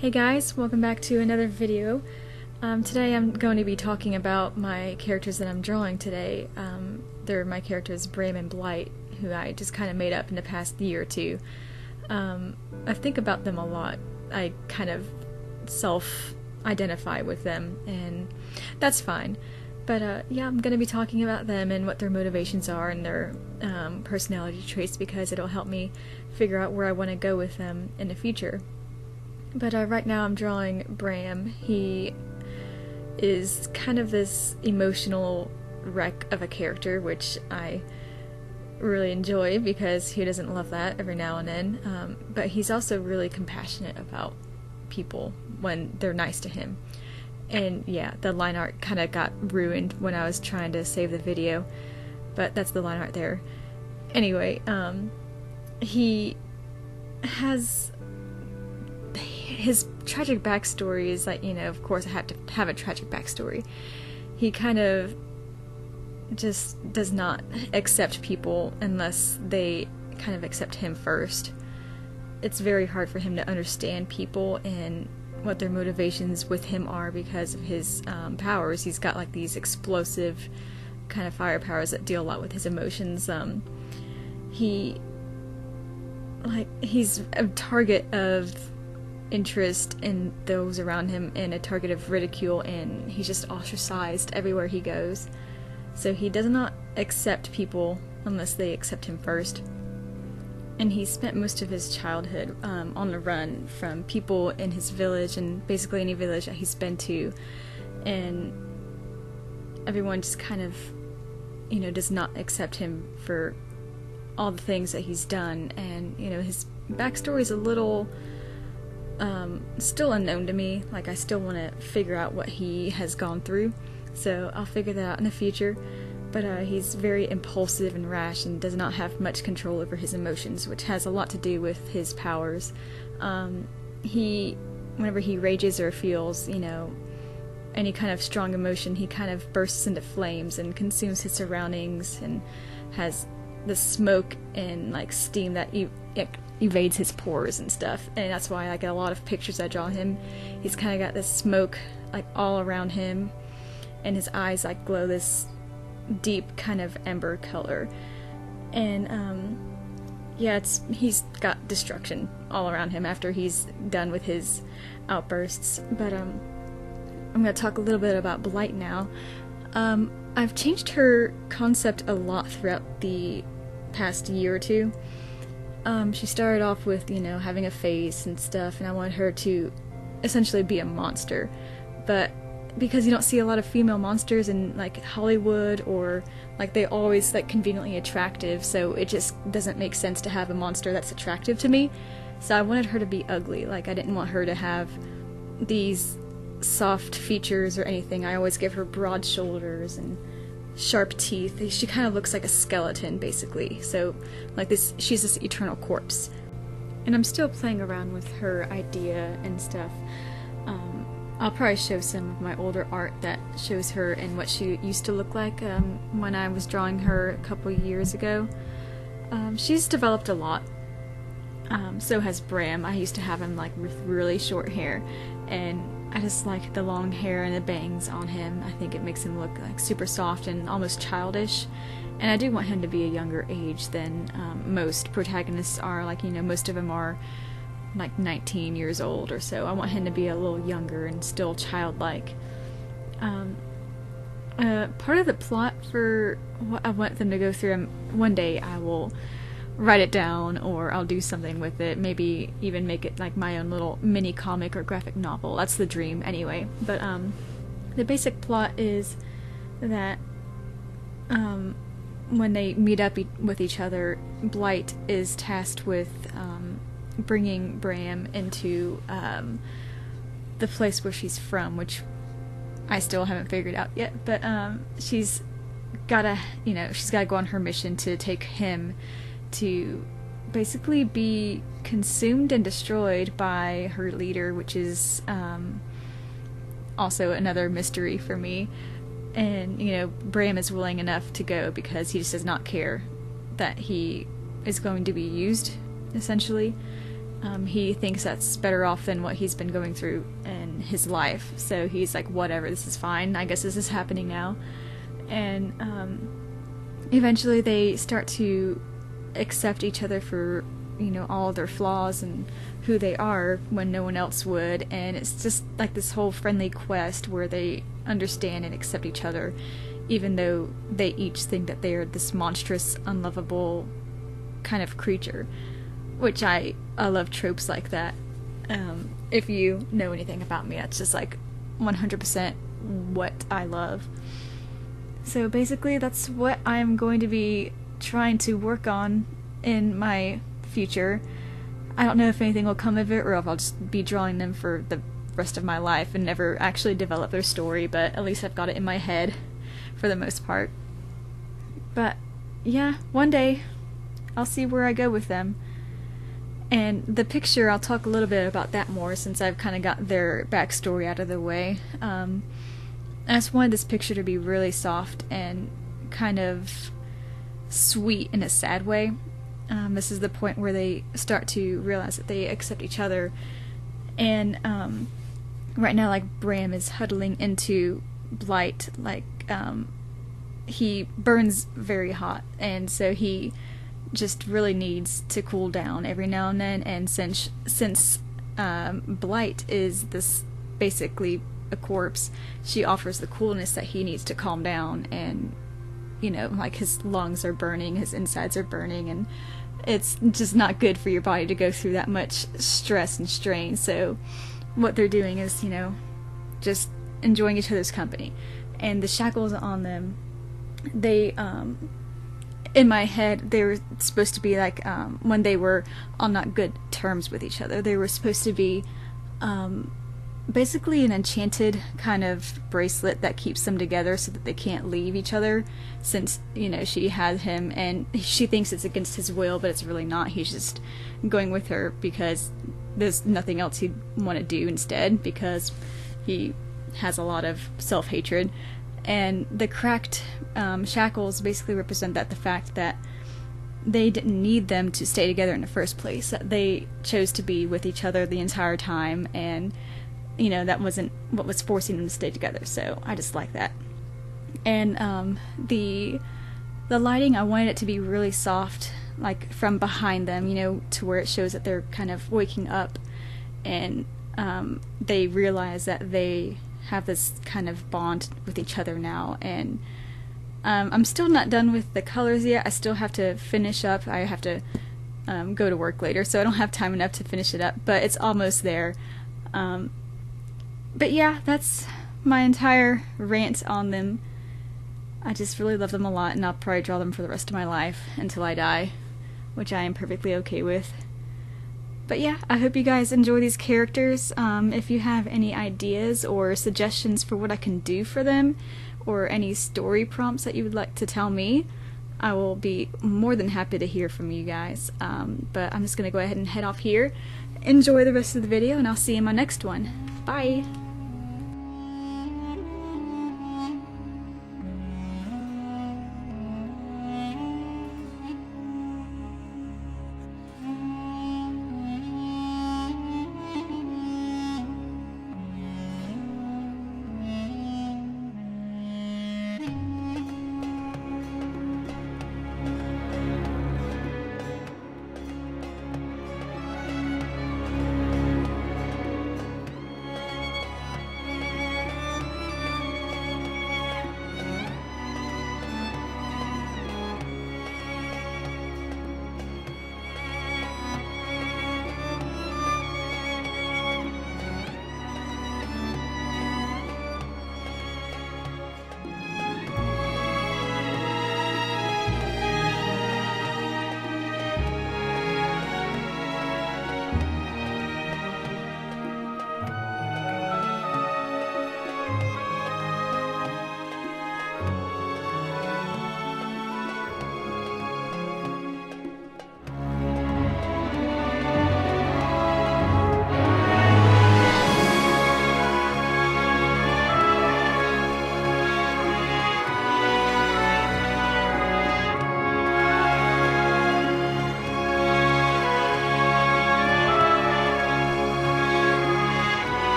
Hey guys, welcome back to another video. Today I'm going to be talking about my characters that I'm drawing today. They're my characters Bram and Blight, who I just kind of made up in the past year or two. I think about them a lot. I kind of self-identify with them, and that's fine. But yeah, I'm going to be talking about them and what their motivations are and their personality traits, because it'll help me figure out where I want to go with them in the future. But right now I'm drawing Bram. He is kind of this emotional wreck of a character, which I really enjoy because who doesn't love that every now and then. But he's also really compassionate about people when they're nice to him. And yeah, the line art kind of got ruined when I was trying to save the video, but that's the line art there. Anyway, he has... his tragic backstory is like, of course I have to have a tragic backstory. He kind of just does not accept people unless they kind of accept him first. It's very hard for him to understand people and what their motivations with him are because of his powers. He's got like these explosive kind of fire powers that deal a lot with his emotions. He's a target of interest in those around him and a target of ridicule, and he's just ostracized everywhere he goes. So he does not accept people unless they accept him first. And he spent most of his childhood on the run from people in his village and basically any village that he's been to, and everyone just kind of does not accept him for all the things that he's done. And his backstory is a little still unknown to me. Like, I still want to figure out what he has gone through, so I'll figure that out in the future. But he's very impulsive and rash and does not have much control over his emotions, which has a lot to do with his powers. Whenever he rages or feels, any kind of strong emotion, he kind of bursts into flames and consumes his surroundings and has the smoke and like steam that evades his pores and stuff. And that's why I get a lot of pictures I draw him. He's kind of got this smoke like all around him, and his eyes like glow this deep kind of ember color. And yeah, he's got destruction all around him after he's done with his outbursts. But I'm gonna talk a little bit about Blight now. I've changed her concept a lot throughout the past year or two. She started off with, having a face and stuff, and I wanted her to essentially be a monster. But because you don't see a lot of female monsters in like Hollywood, or like they always like conveniently attractive, so it just doesn't make sense to have a monster that's attractive to me. So I wanted her to be ugly. Like, I didn't want her to have these soft features or anything. I always give her broad shoulders and sharp teeth. She kind of looks like a skeleton, basically. So like this, she's this eternal corpse. And I'm still playing around with her idea and stuff. I'll probably show some of my older art that shows her and what she used to look like when I was drawing her a couple years ago. She's developed a lot. So has Bram. I used to have him like with really short hair, and I just like the long hair and the bangs on him. I think it makes him look like super soft and almost childish. And I do want him to be a younger age than most protagonists are. Like, most of them are like 19 years old or so. I want him to be a little younger and still childlike. Part of the plot for what I want them to go through, one day I will write it down, or I'll do something with it, maybe even make it like my own little mini comic or graphic novel. That's the dream anyway. But the basic plot is that when they meet up with each other, Blight is tasked with bringing Bram into the place where she's from, which I still haven't figured out yet. But she's gotta go on her mission to take him to basically be consumed and destroyed by her leader, which is also another mystery for me. And Bram is willing enough to go because he just does not care that he is going to be used, essentially. he thinks that's better off than what he's been going through in his life. So he's like, whatever, this is fine. I guess this is happening now. And eventually they start to accept each other for, you know, all their flaws and who they are when no one else would. And it's just like this whole friendly quest where they understand and accept each other, even though they each think that they are this monstrous, unlovable kind of creature. Which I love tropes like that. If you know anything about me, that's just like 100% what I love. So basically that's what I'm going to be trying to work on in my future. I don't know if anything will come of it or if I'll just be drawing them for the rest of my life and never actually develop their story, but at least I've got it in my head for the most part. But yeah, one day I'll see where I go with them. And the picture, I'll talk a little bit about that more since I've kind of got their backstory out of the way. I just wanted this picture to be really soft and kind of sweet in a sad way. This is the point where they start to realize that they accept each other. And right now, like, Bram is huddling into Blight. Like, he burns very hot, and so he just really needs to cool down every now and then. And since Blight is this basically a corpse, she offers the coolness that he needs to calm down. And, you know, like, his lungs are burning, his insides are burning, and it's just not good for your body to go through that much stress and strain. So what they're doing is, you know, just enjoying each other's company. And the shackles on them, they in my head, they were supposed to be like, when they were on not good terms with each other, they were supposed to be basically an enchanted kind of bracelet that keeps them together so that they can't leave each other, since, you know, she had him and she thinks it's against his will, but it's really not. He's just going with her because there's nothing else he'd want to do instead, because he has a lot of self-hatred. And the cracked shackles basically represent that the fact that they didn't need them to stay together in the first place, that they chose to be with each other the entire time, and, you know, that wasn't what was forcing them to stay together. So I just like that. And the lighting, I wanted it to be really soft, like from behind them, you know, to where it shows that they're kind of waking up, and they realize that they have this kind of bond with each other now. And I'm still not done with the colors yet. I still have to finish up. I have to go to work later, so I don't have time enough to finish it up, but it's almost there. But yeah, that's my entire rant on them. I just really love them a lot, and I'll probably draw them for the rest of my life until I die, which I am perfectly okay with. But yeah, I hope you guys enjoy these characters. If you have any ideas or suggestions for what I can do for them, or any story prompts that you would like to tell me, I will be more than happy to hear from you guys. But I'm just going to go ahead and head off here. Enjoy the rest of the video, and I'll see you in my next one. Bye!